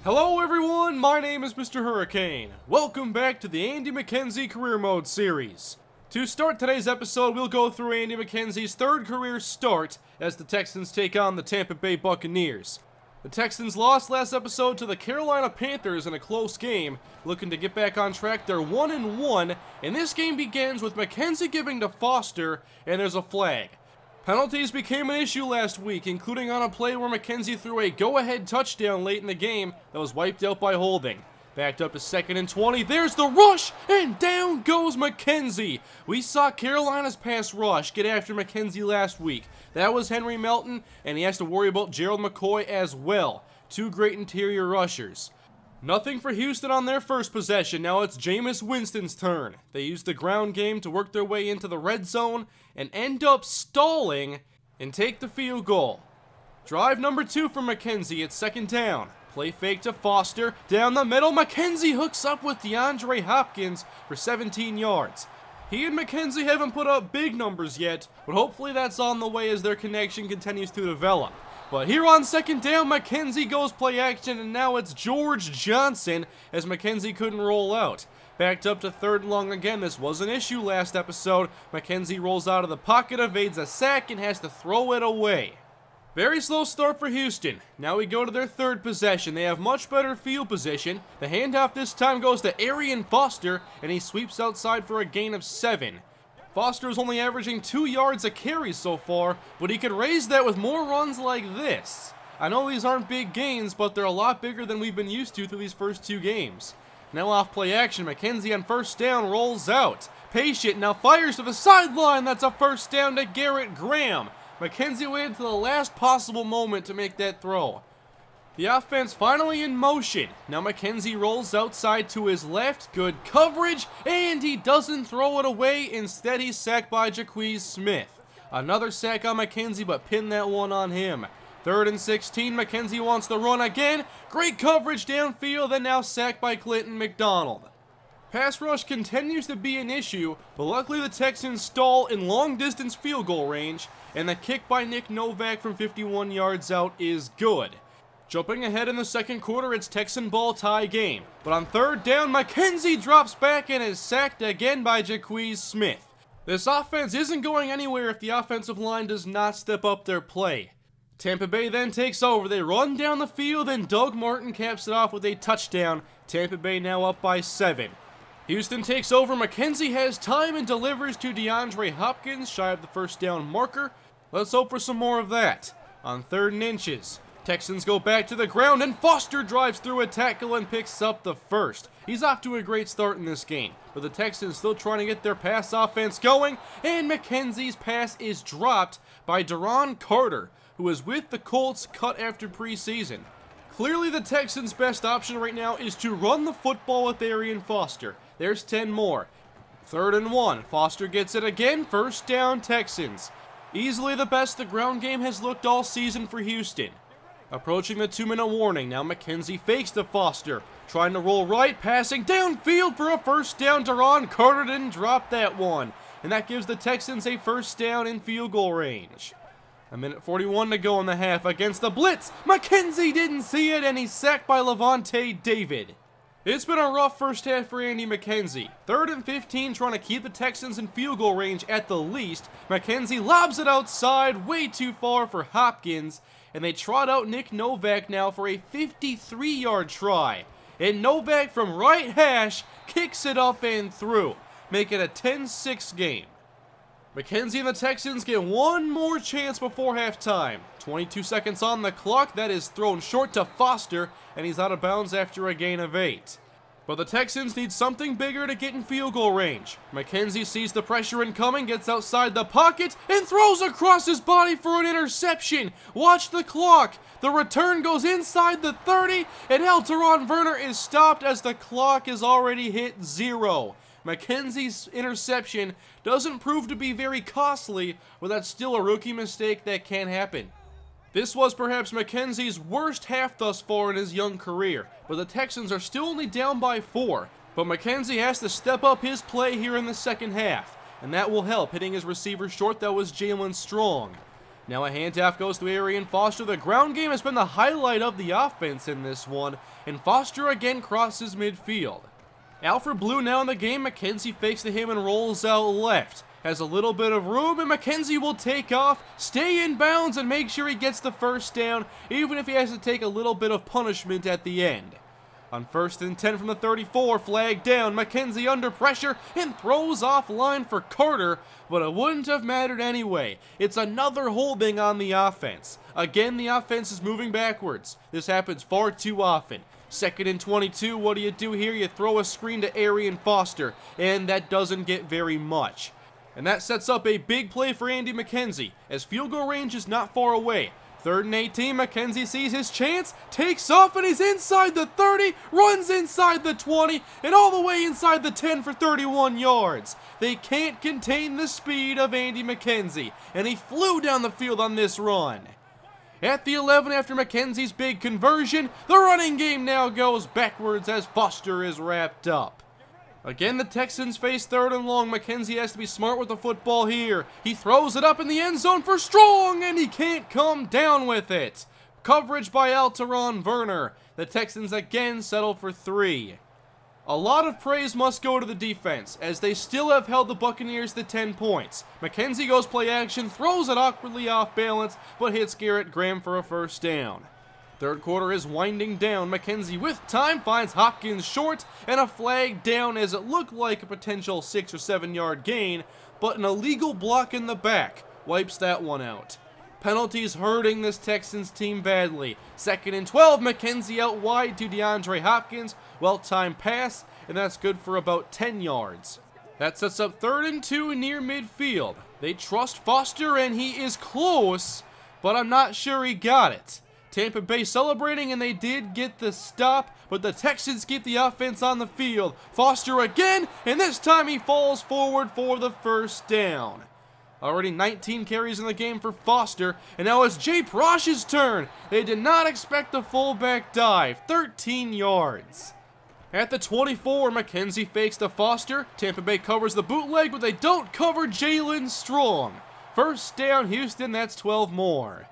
Hello everyone, my name is MrHurriicane. Welcome back to the Andy McKenzie Career Mode series. To start today's episode, we'll go through Andy McKenzie's third career start as the Texans take on the Tampa Bay Buccaneers. The Texans lost last episode to the Carolina Panthers in a close game. Looking to get back on track, they're 1-1, and this game begins with McKenzie giving to Foster, and there's a flag. Penalties became an issue last week, including on a play where McKenzie threw a go-ahead touchdown late in the game that was wiped out by holding. Backed up to 2nd and 20, there's the rush, and down goes McKenzie. We saw Carolina's pass rush get after McKenzie last week. That was Henry Melton, and he has to worry about Gerald McCoy as well. Two great interior rushers. Nothing for Houston on their first possession. Now it's Jameis Winston's turn. They use the ground game to work their way into the red zone and end up stalling and take the field goal. Drive number 2 for McKenzie. It's 2nd down. Play fake to Foster. Down the middle, McKenzie hooks up with DeAndre Hopkins for 17 yards. He and McKenzie haven't put up big numbers yet, but hopefully that's on the way as their connection continues to develop. But here on 2nd down, McKenzie goes play action, and now it's George Johnson as McKenzie couldn't roll out. Backed up to 3rd and long again. This was an issue last episode. McKenzie rolls out of the pocket, evades a sack, and has to throw it away. Very slow start for Houston. Now we go to their 3rd possession. They have much better field position. The handoff this time goes to Arian Foster, and he sweeps outside for a gain of 7. Foster is only averaging 2 yards a carry so far, but he could raise that with more runs like this. I know these aren't big gains, but they're a lot bigger than we've been used to through these first 2 games. Now off play action, McKenzie on 1st down rolls out. Patient now fires to the sideline. That's a 1st down to Garrett Graham. McKenzie waited to the last possible moment to make that throw. The offense finally in motion. Now McKenzie rolls outside to his left. Good coverage, and he doesn't throw it away. Instead, he's sacked by Jacquez Smith. Another sack on McKenzie, but pin that one on him. 3rd and 16, McKenzie wants to run again. Great coverage downfield, and now sacked by Clinton McDonald. Pass rush continues to be an issue, but luckily the Texans stall in long-distance field goal range, and the kick by Nick Novak from 51 yards out is good. Jumping ahead in the 2nd quarter, it's Texan ball tie game. But on 3rd down, McKenzie drops back and is sacked again by Jacquez Smith. This offense isn't going anywhere if the offensive line does not step up their play. Tampa Bay then takes over. They run down the field, and Doug Martin caps it off with a touchdown. Tampa Bay now up by 7. Houston takes over. McKenzie has time and delivers to DeAndre Hopkins, shy of the 1st down marker. Let's hope for some more of that. On 3rd and inches, Texans go back to the ground, and Foster drives through a tackle and picks up the 1st. He's off to a great start in this game, but the Texans still trying to get their pass offense going, and McKenzie's pass is dropped by Deron Carter, who is with the Colts cut after preseason. Clearly the Texans' best option right now is to run the football with Arian Foster. There's 10 more. 3rd and 1. Foster gets it again. 1st down, Texans. Easily the best the ground game has looked all season for Houston. Approaching the 2-minute warning. Now McKenzie fakes to Foster. Trying to roll right, passing downfield for a 1st down. Deron Carter didn't drop that one. And that gives the Texans a 1st down in field goal range. 1:41 to go in the half against the blitz. McKenzie didn't see it, and he's sacked by Levante David. It's been a rough first half for Andy McKenzie. 3rd and 15, trying to keep the Texans in field goal range at the least. McKenzie lobs it outside, way too far for Hopkins, and they trot out Nick Novak now for a 53-yard try. And Novak from right hash kicks it up and through, making it a 10-6 game. McKenzie and the Texans get one more chance before halftime. 22 seconds on the clock. That is thrown short to Foster, and he's out of bounds after a gain of 8. But the Texans need something bigger to get in field goal range. McKenzie sees the pressure incoming, gets outside the pocket, and throws across his body for an interception. Watch the clock. The return goes inside the 30, and Alteron Werner is stopped as the clock is already hit 0. McKenzie's interception doesn't prove to be very costly, but that's still a rookie mistake that can happen. This was perhaps McKenzie's worst half thus far in his young career, but the Texans are still only down by 4. But McKenzie has to step up his play here in the second half, and that will help, hitting his receiver short. That was Jalen Strong. Now a handoff goes to Arian Foster. The ground game has been the highlight of the offense in this one, and Foster again crosses midfield. Alfred Blue now in the game. McKenzie fakes to him and rolls out left. Has a little bit of room, and McKenzie will take off, stay in bounds, and make sure he gets the first down, even if he has to take a little bit of punishment at the end. On 1st and 10 from the 34, flag down, McKenzie under pressure and throws offline for Carter, but it wouldn't have mattered anyway. It's another holding on the offense. Again, the offense is moving backwards. This happens far too often. 2nd and 22, what do here? You throw a screen to Arian Foster, and that doesn't get very much. And that sets up a big play for Andy McKenzie, as field goal range is not far away. 3rd and 18, McKenzie sees his chance, takes off, and he's inside the 30, runs inside the 20, and all the way inside the 10 for 31 yards. They can't contain the speed of Andy McKenzie, and he flew down the field on this run. At the 11, after McKenzie's big conversion, the running game now goes backwards as Foster is wrapped up. Again, the Texans face 3rd and long. McKenzie has to be smart with the football here. He throws it up in the end zone for Strong, and he can't come down with it. Coverage by Alteron Werner. The Texans again settle for 3. A lot of praise must go to the defense, as they still have held the Buccaneers to 10 points. McKenzie goes play action, throws it awkwardly off balance, but hits Garrett Graham for a first down. 3rd quarter is winding down. McKenzie with time finds Hopkins short, and a flag down as it looked like a potential 6 or 7 yard gain, but an illegal block in the back wipes that one out. Penalties hurting this Texans team badly. 2nd and 12, McKenzie out wide to DeAndre Hopkins. Well-timed pass, and that's good for about 10 yards. That sets up 3rd and 2 near midfield. They trust Foster, and he is close, but I'm not sure he got it. Tampa Bay celebrating, and they did get the stop, but the Texans keep the offense on the field. Foster again, and this time he falls forward for the first down. Already 19 carries in the game for Foster, and now it's Jay Prosh's turn. They did not expect the fullback dive, 13 yards. At the 24, McKenzie fakes to Foster. Tampa Bay covers the bootleg, but they don't cover Jalen Strong. First down, Houston, that's 12 more.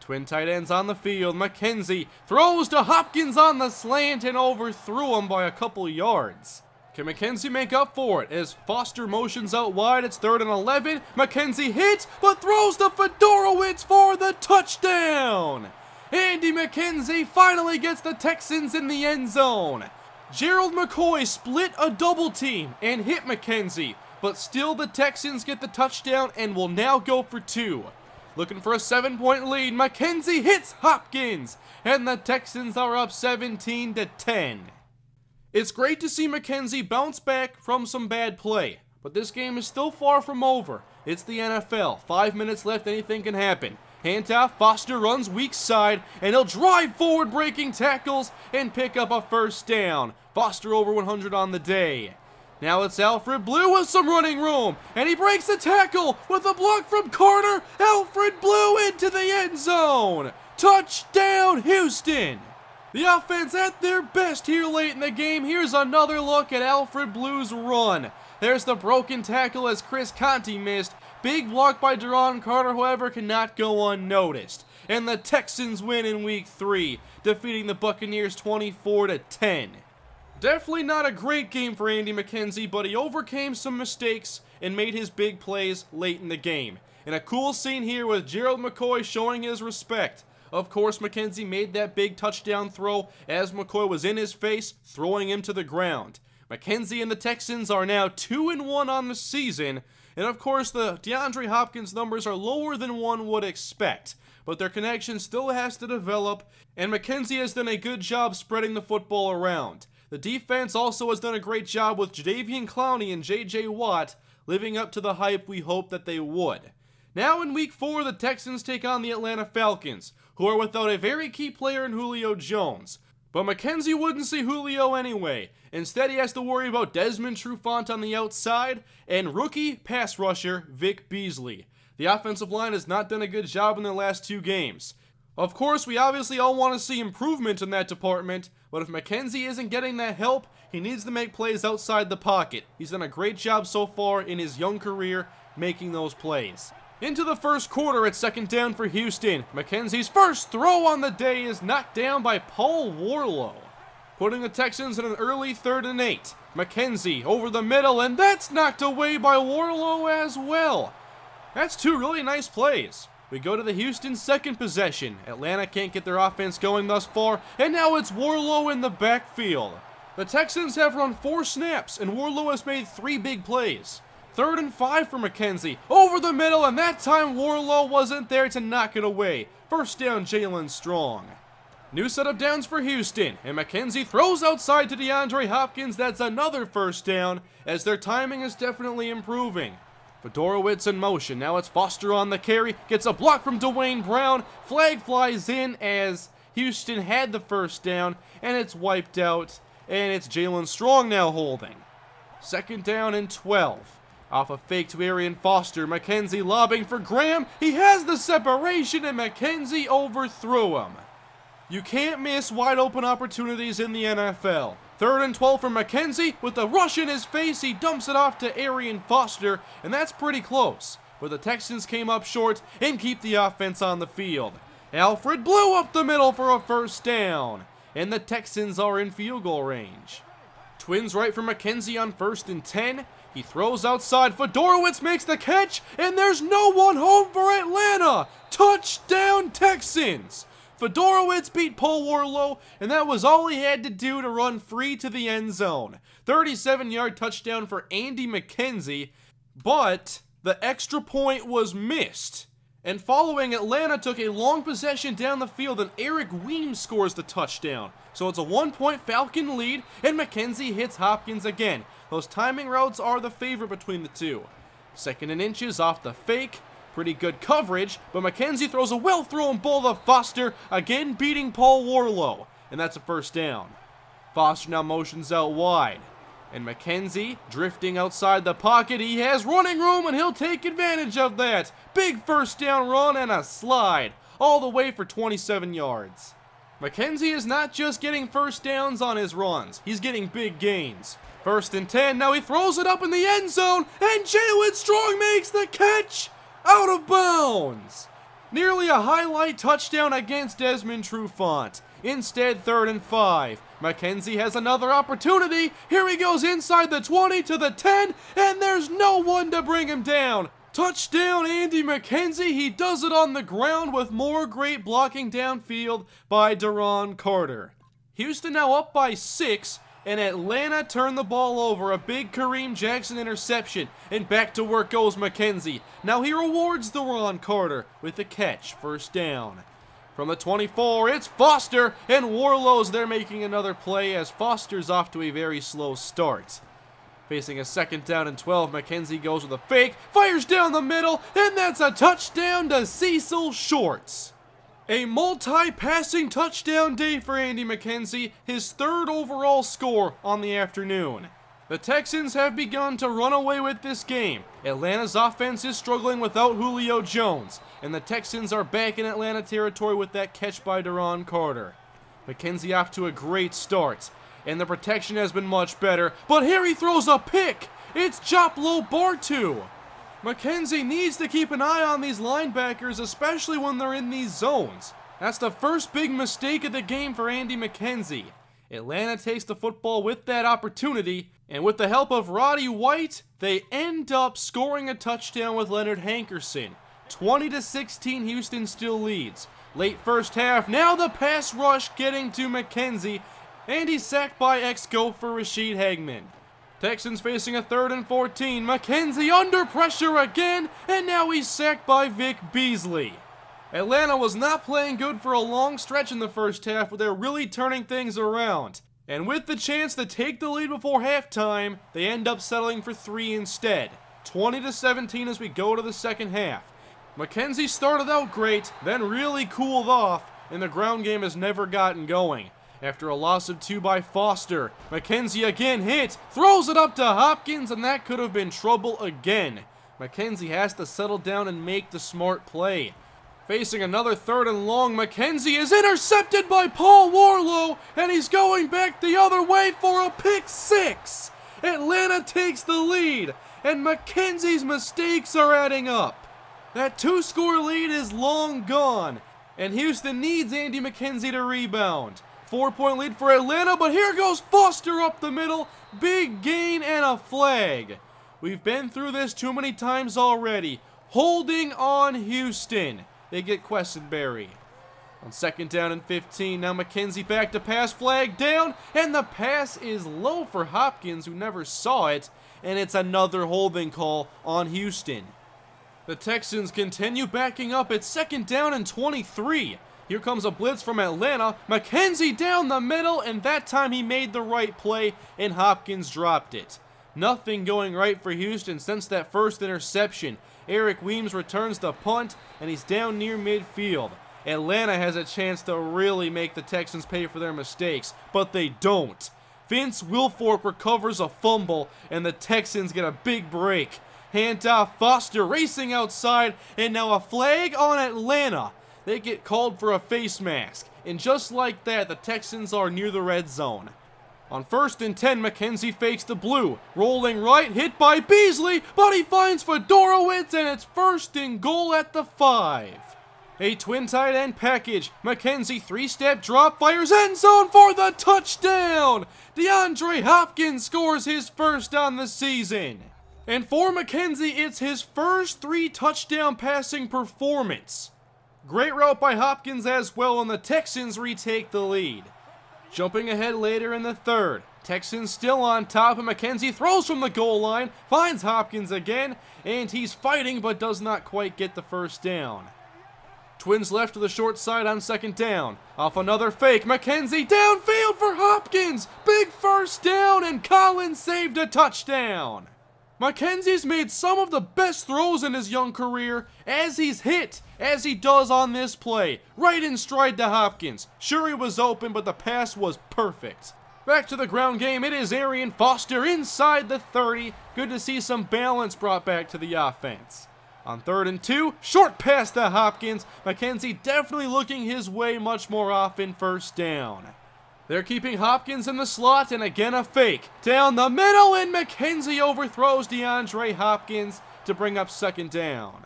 Twin tight ends on the field. McKenzie throws to Hopkins on the slant and overthrew him by a couple yards. Can McKenzie make up for it? As Foster motions out wide, it's 3rd and 11. McKenzie hits, but throws to Fedorowicz for the touchdown. Andy McKenzie finally gets the Texans in the end zone. Gerald McCoy split a double team and hit McKenzie, but still the Texans get the touchdown and will now go for 2. Looking for a 7-point lead, McKenzie hits Hopkins, and the Texans are up 17-10. It's great to see McKenzie bounce back from some bad play, but this game is still far from over. It's the NFL. 5 minutes left, anything can happen. Handoff, Foster runs weak side, and he'll drive forward breaking tackles and pick up a first down. Foster over 100 on the day. Now it's Alfred Blue with some running room, and he breaks the tackle with a block from Carter. Alfred Blue into the end zone. Touchdown, Houston. The offense at their best here late in the game. Here's another look at Alfred Blue's run. There's the broken tackle as Chris Conte missed. Big block by Deron Carter, however, cannot go unnoticed. And the Texans win in Week 3, defeating the Buccaneers 24-10. Definitely not a great game for Andy McKenzie, but he overcame some mistakes and made his big plays late in the game. And a cool scene here with Gerald McCoy showing his respect. Of course, McKenzie made that big touchdown throw as McCoy was in his face, throwing him to the ground. McKenzie and the Texans are now 2-1 on the season, and of course the DeAndre Hopkins numbers are lower than one would expect, but their connection still has to develop, and McKenzie has done a good job spreading the football around. The defense also has done a great job with Jadeveon Clowney and J.J. Watt living up to the hype we hoped that they would. Now in Week 4, the Texans take on the Atlanta Falcons, who are without a very key player in Julio Jones. But McKenzie wouldn't see Julio anyway. Instead, he has to worry about Desmond Trufant on the outside and rookie pass rusher Vic Beasley. The offensive line has not done a good job in their last 2 games. Of course, we obviously all want to see improvement in that department, but if McKenzie isn't getting that help, he needs to make plays outside the pocket. He's done a great job so far in his young career making those plays. Into the first quarter at second down for Houston. McKenzie's first throw on the day is knocked down by Paul Warlow, putting the Texans in an early 3rd and 8. McKenzie over the middle, and that's knocked away by Warlow as well. That's 2 really nice plays. We go to the Houston second possession. Atlanta can't get their offense going thus far, and now it's Warlow in the backfield. The Texans have run 4 snaps, and Warlow has made 3 big plays. 3rd and 5 for McKenzie, over the middle, and that time Warlow wasn't there to knock it away. First down, Jalen Strong. New set of downs for Houston, and McKenzie throws outside to DeAndre Hopkins. That's another first down, as their timing is definitely improving. Fedorowicz in motion, now it's Foster on the carry, gets a block from Dwayne Brown, flag flies in as Houston had the first down, and it's wiped out, and it's Jalen Strong now holding. 2nd down and 12. Off a fake to Arian Foster, McKenzie lobbing for Graham, he has the separation, and McKenzie overthrew him. You can't miss wide open opportunities in the NFL. 3rd and 12 for McKenzie, with a rush in his face, he dumps it off to Arian Foster, and that's pretty close. But the Texans came up short and keep the offense on the field. Alfred blew up the middle for a first down, and the Texans are in field goal range. Twins right for McKenzie on 1st and 10. He throws outside, Fedorowicz makes the catch, and there's no one home for Atlanta! Touchdown Texans! Fedorowicz beat Paul Warlow, and that was all he had to do to run free to the end zone. 37-yard touchdown for Andy McKenzie, but the extra point was missed. And following, Atlanta took a long possession down the field, and Eric Weems scores the touchdown. So it's a 1-point Falcon lead, and McKenzie hits Hopkins again. Those timing routes are the favorite between the two. 2nd and inches off the fake. Pretty good coverage, but McKenzie throws a well-thrown ball to Foster, again beating Paul Warlow, and that's a first down. Foster now motions out wide, and McKenzie drifting outside the pocket. He has running room, and he'll take advantage of that. Big first down run and a slide, all the way for 27 yards. McKenzie is not just getting first downs on his runs, he's getting big gains. 1st and 10, now he throws it up in the end zone, and Jalen Strong makes the catch! Out of bounds! Nearly a highlight touchdown against Desmond Trufant. Instead, 3rd and 5. McKenzie has another opportunity. Here he goes inside the 20 to the 10, and there's no one to bring him down. Touchdown, Andy McKenzie. He does it on the ground with more great blocking downfield by Deron Carter. Houston now up by 6. And Atlanta turned the ball over, a big Kareem Jackson interception, and back to work goes McKenzie. Now he rewards Deron Carter with the catch, first down. From the 24, it's Foster, and Warlow's there making another play as Foster's off to a very slow start. Facing a 2nd down and 12, McKenzie goes with a fake, fires down the middle, and that's a touchdown to Cecil Shorts. A multi-passing touchdown day for Andy McKenzie, his 3rd overall score on the afternoon. The Texans have begun to run away with this game. Atlanta's offense is struggling without Julio Jones, and the Texans are back in Atlanta territory with that catch by Deron Carter. McKenzie off to a great start, and the protection has been much better, but here he throws a pick! It's Joplo Bartu! McKenzie needs to keep an eye on these linebackers, especially when they're in these zones. That's the first big mistake of the game for Andy McKenzie. Atlanta takes the football with that opportunity, and with the help of Roddy White, they end up scoring a touchdown with Leonard Hankerson. 20-16, Houston still leads. Late first half, now the pass rush getting to McKenzie, and he's sacked by ex-Gopher Rashid Hagman. Texans facing a 3rd and 14. McKenzie under pressure again, and now he's sacked by Vic Beasley. Atlanta was not playing good for a long stretch in the first half, but they're really turning things around. And with the chance to take the lead before halftime, they end up settling for 3 instead. 20-17 as we go to the second half. McKenzie started out great, then really cooled off, and the ground game has never gotten going. After a loss of 2 by Foster, McKenzie again hit, throws it up to Hopkins, and that could have been trouble again. McKenzie has to settle down and make the smart play. Facing another 3rd and long, McKenzie is intercepted by Paul Warlow, and he's going back the other way for a pick 6. Atlanta takes the lead, and McKenzie's mistakes are adding up. That 2-score lead is long gone, and Houston needs Andy McKenzie to rebound. 4-point lead for Atlanta, but here goes Foster up the middle. Big gain and a flag. We've been through this too many times already. Holding on Houston. They get Questenberry. On 2nd down and 15, now McKenzie back to pass, flag down, and the pass is low for Hopkins, who never saw it, and it's another holding call on Houston. The Texans continue backing up at 2nd down and 23. Here comes a blitz from Atlanta. McKenzie down the middle, and that time he made the right play, and Hopkins dropped it. Nothing going right for Houston since that first interception. Eric Weems returns the punt, and he's down near midfield. Atlanta has a chance to really make the Texans pay for their mistakes, but they don't. Vince Wilfork recovers a fumble, and the Texans get a big break. Handoff, Foster racing outside, and now a flag on Atlanta. They get called for a face mask, and just like that, the Texans are near the red zone. On 1st and 10, McKenzie fakes the blue, rolling right, hit by Beasley, but he finds Fedorowicz, and it's 1st and goal at the 5. A twin tight end package. McKenzie 3-step drop, fires end zone for the touchdown. DeAndre Hopkins scores his first on the season. And for McKenzie, it's his first 3-touchdown passing performance. Great route by Hopkins as well, and the Texans retake the lead. Jumping ahead later in the 3rd, Texans still on top, and McKenzie throws from the goal line, finds Hopkins again, and he's fighting but does not quite get the first down. Twins left to the short side on 2nd down. Off another fake, McKenzie downfield for Hopkins! Big first down, and Collins saved a touchdown! McKenzie's made some of the best throws in his young career as he's hit, as he does on this play, right in stride to Hopkins. Sure, he was open, but the pass was perfect. Back to the ground game, it is Arian Foster inside the 30. Good to see some balance brought back to the offense. On 3rd and 2, short pass to Hopkins. McKenzie definitely looking his way much more often, 1st down. They're keeping Hopkins in the slot, and again a fake. Down the middle, and McKenzie overthrows DeAndre Hopkins to bring up 2nd down.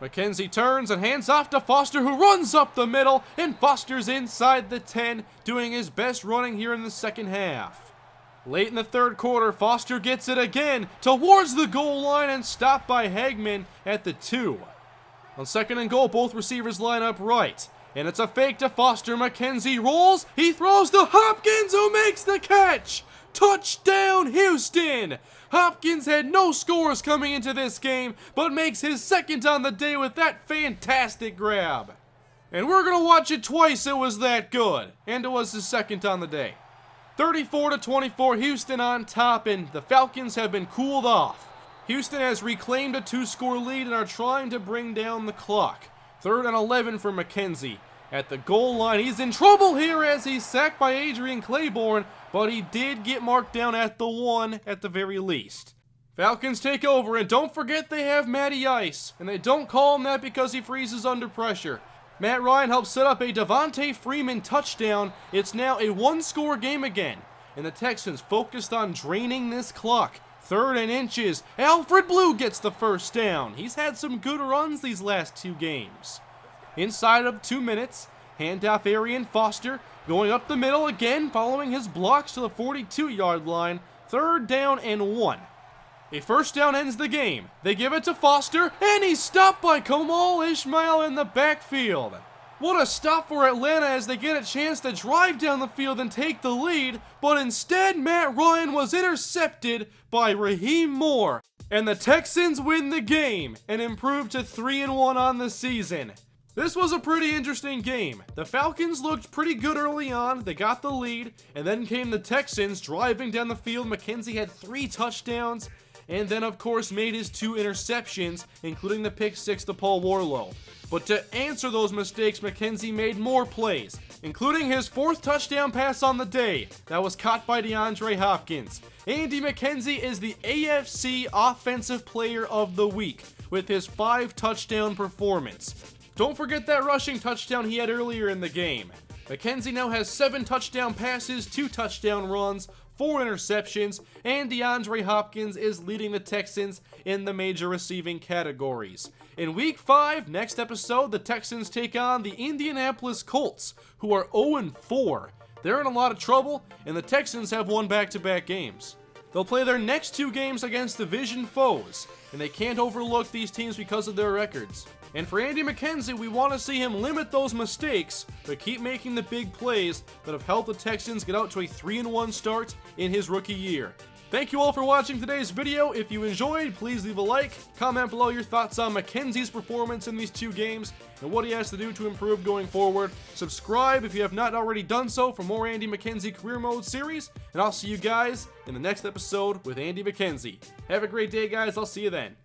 McKenzie turns and hands off to Foster, who runs up the middle, and Foster's inside the 10, doing his best running here in the 2nd half. Late in the 3rd quarter, Foster gets it again towards the goal line and stopped by Hagman at the 2. On 2nd and goal, both receivers line up right. And it's a fake to Foster. McKenzie rolls. He throws to Hopkins, who makes the catch. Touchdown, Houston! Hopkins had no scores coming into this game, but makes his 2nd on the day with that fantastic grab. And we're going to watch it twice, it was that good. And it was his 2nd on the day. 34-24, Houston on top, and the Falcons have been cooled off. Houston has reclaimed a 2-score lead and are trying to bring down the clock. 3rd and 11 for McKenzie. At the goal line, he's in trouble here as he's sacked by Adrian Claiborne, but he did get marked down at the 1 at the very least. Falcons take over, and don't forget they have Matty Ice, and they don't call him that because he freezes under pressure. Matt Ryan helps set up a Devontae Freeman touchdown. It's now a 1-score game again, and the Texans focused on draining this clock. 3rd and inches. Alfred Blue gets the first down. He's had some good runs these last 2 games. Inside of 2 minutes, handoff Arian Foster going up the middle again, following his blocks to the 42-yard line. 3rd down and 1. A first down ends the game. They give it to Foster, and he's stopped by Kamal Ishmael in the backfield. What a stop for Atlanta as they get a chance to drive down the field and take the lead, but instead Matt Ryan was intercepted by Raheem Moore. And the Texans win the game and improve to 3-1 on the season. This was a pretty interesting game. The Falcons looked pretty good early on, they got the lead, and then came the Texans driving down the field. McKenzie had 3 touchdowns, and then of course made his 2 interceptions, including the pick 6 to Paul Warlow. But to answer those mistakes, McKenzie made more plays, including his 4th touchdown pass on the day that was caught by DeAndre Hopkins. Andy McKenzie is the AFC Offensive Player of the Week with his 5-touchdown performance. Don't forget that rushing touchdown he had earlier in the game. McKenzie now has 7 touchdown passes, 2 touchdown runs, 4 interceptions, and DeAndre Hopkins is leading the Texans in the major receiving categories. In Week 5, next episode, the Texans take on the Indianapolis Colts, who are 0-4. They're in a lot of trouble, and the Texans have won back-to-back games. They'll play their next 2 games against division foes, and they can't overlook these teams because of their records. And for Andy McKenzie, we want to see him limit those mistakes, but keep making the big plays that have helped the Texans get out to a 3-1 start in his rookie year. Thank you all for watching today's video. If you enjoyed, please leave a like, comment below your thoughts on McKenzie's performance in these 2 games, and what he has to do to improve going forward. Subscribe if you have not already done so for more Andy McKenzie Career Mode series, and I'll see you guys in the next episode with Andy McKenzie. Have a great day, guys. I'll see you then.